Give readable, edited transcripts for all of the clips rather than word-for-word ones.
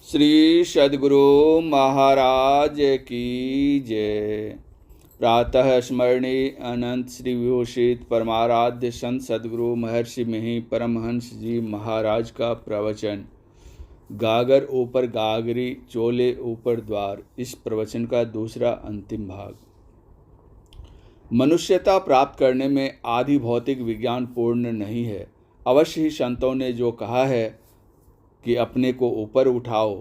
श्री सद्गुरु महाराज की जय। प्रातः स्मरणीय अनंत श्री विभूषित परमाराध्य संत सद्गुरु महर्षि मिहि परमहंस जी महाराज का प्रवचन। गागर ऊपर गागरी चोले ऊपर द्वार, इस प्रवचन का दूसरा अंतिम भाग। मनुष्यता प्राप्त करने में आदि भौतिक विज्ञान पूर्ण नहीं है। अवश्य ही संतों ने जो कहा है कि अपने को ऊपर उठाओ,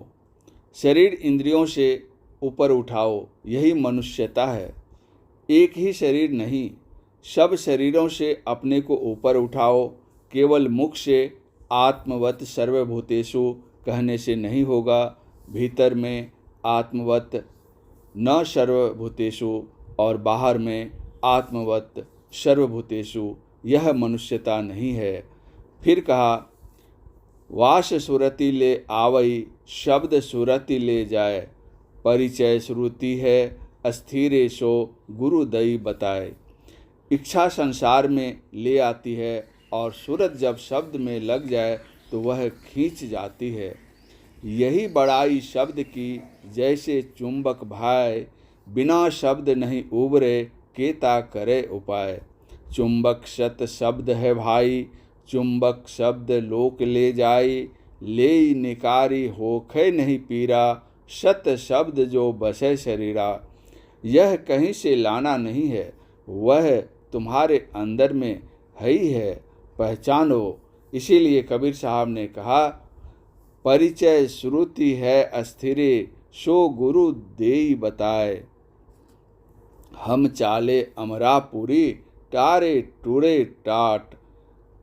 शरीर इंद्रियों से ऊपर उठाओ, यही मनुष्यता है। एक ही शरीर नहीं, सब शरीरों से अपने को ऊपर उठाओ। केवल मुख से आत्मवत सर्वभूतेषु कहने से नहीं होगा। भीतर में आत्मवत न सर्वभूतेषु और बाहर में आत्मवत सर्वभूतेषु, यह मनुष्यता नहीं है। फिर कहा, वास सुरति ले आवई, शब्द सुरति ले जाए। परिचय श्रुति है अस्थिरे सो, गुरु दई बताए। इच्छा संसार में ले आती है और सूरत जब शब्द में लग जाए तो वह खींच जाती है। यही बड़ाई शब्द की, जैसे चुंबक भाई, बिना शब्द नहीं उबरे, केता करे उपाय। चुंबक शत शब्द है भाई, चुंबक शब्द लोक ले जाई। ले निकारी होखे नहीं पीरा, शत शब्द जो बसे शरीरा। यह कहीं से लाना नहीं है, वह तुम्हारे अंदर में है ही है, पहचानो। इसीलिए कबीर साहब ने कहा, परिचय श्रुति है अस्थिरे सो, गुरु देई बताए। हम चाले अमरापुरी, टारे टूरे टाट।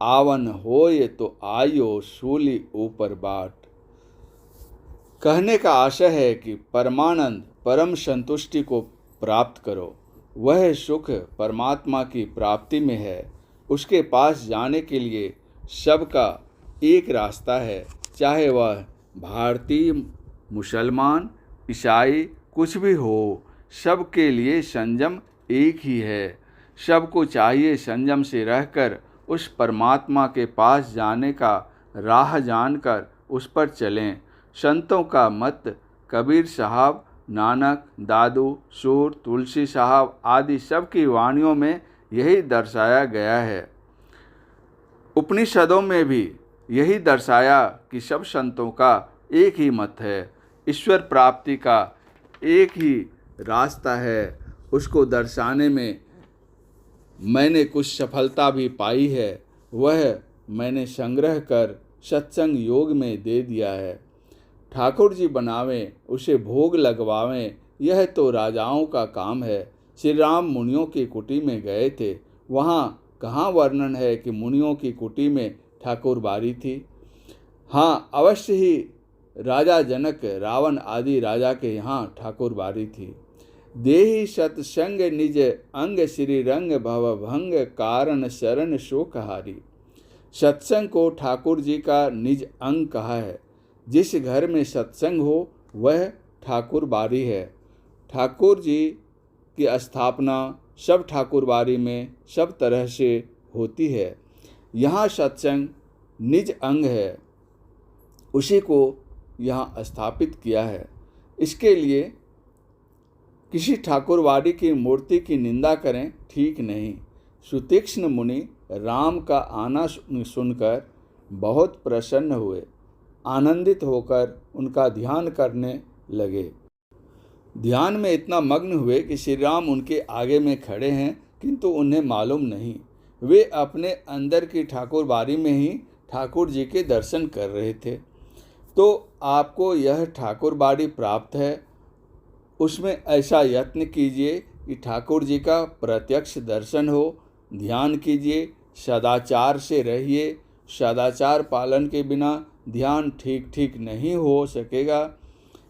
आवन होय तो आयो, सूली ऊपर बाट। कहने का आशय है कि परमानंद परम संतुष्टि को प्राप्त करो। वह सुख परमात्मा की प्राप्ति में है। उसके पास जाने के लिए सबका एक रास्ता है, चाहे वह भारतीय, मुसलमान, ईसाई कुछ भी हो। सबके लिए संयम एक ही है। सबको चाहिए संयम से रहकर उस परमात्मा के पास जाने का राह जानकर उस पर चलें। संतों का मत कबीर साहब, नानक, दादू, सूर, तुलसी साहब आदि सबकी वाणियों में यही दर्शाया गया है। उपनिषदों में भी यही दर्शाया कि सब संतों का एक ही मत है। ईश्वर प्राप्ति का एक ही रास्ता है। उसको दर्शाने में मैंने कुछ सफलता भी पाई है, वह मैंने संग्रह कर सत्संग योग में दे दिया है। ठाकुर जी बनावें, उसे भोग लगवावें, यह तो राजाओं का काम है। श्री राम मुनियों की कुटी में गए थे, वहाँ कहाँ वर्णन है कि मुनियों की कुटी में ठाकुर बारी थी। हाँ, अवश्य ही राजा जनक, रावण आदि राजा के यहाँ ठाकुर बारी थी। देहि सत्संग निज अंग, श्री रंग भव भंग, कारण शरण शोकहारी। सत्संग को ठाकुर जी का निज अंग कहा है। जिस घर में सत्संग हो वह ठाकुर बारी है। ठाकुर जी की स्थापना सब ठाकुर बारी में सब तरह से होती है। यहाँ सत्संग निज अंग है, उसी को यहाँ स्थापित किया है। इसके लिए किसी ठाकुरवाड़ी की मूर्ति की निंदा करें ठीक नहीं। सुतीक्ष्ण मुनि राम का आना सुनकर बहुत प्रसन्न हुए, आनंदित होकर उनका ध्यान करने लगे। ध्यान में इतना मग्न हुए कि श्री राम उनके आगे में खड़े हैं, किंतु उन्हें मालूम नहीं। वे अपने अंदर की ठाकुरबाड़ी में ही ठाकुर जी के दर्शन कर रहे थे। तो आपको यह ठाकुरबाड़ी प्राप्त है, उसमें ऐसा यत्न कीजिए कि ठाकुर जी का प्रत्यक्ष दर्शन हो। ध्यान कीजिए, सदाचार से रहिए। सदाचार पालन के बिना ध्यान ठीक नहीं हो सकेगा।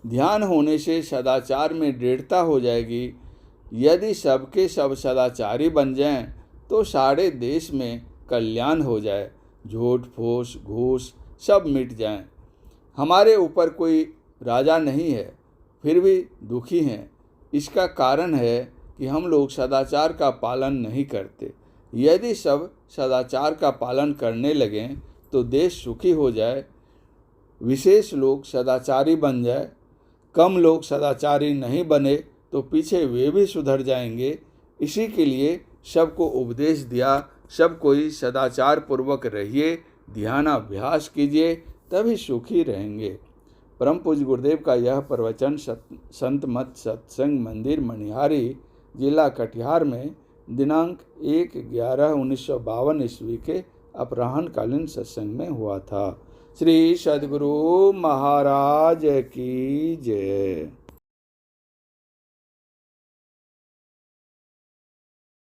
ध्यान होने से सदाचार में दृढ़ता हो जाएगी। यदि सबके सब सदाचारी बन जाएं तो सारे देश में कल्याण हो जाए, झूठ फूस घूस सब मिट जाएं। हमारे ऊपर कोई राजा नहीं है, फिर भी दुखी हैं। इसका कारण है कि हम लोग सदाचार का पालन नहीं करते। यदि सब सदाचार का पालन करने लगें तो देश सुखी हो जाए। विशेष लोग सदाचारी बन जाए, कम लोग सदाचारी नहीं बने तो पीछे वे भी सुधर जाएंगे। इसी के लिए सबको उपदेश दिया, सब कोई सदाचार पूर्वक रहिए, ध्यानाभ्यास कीजिए, तभी सुखी रहेंगे। परम पूज्य गुरुदेव का यह प्रवचन संत मत सत्संग मंदिर मनिहारी, जिला कटिहार में दिनांक 1/11/1952 ईस्वी के अपराह्नकालीन सत्संग में हुआ था। श्री सद्गुरु महाराज की जय।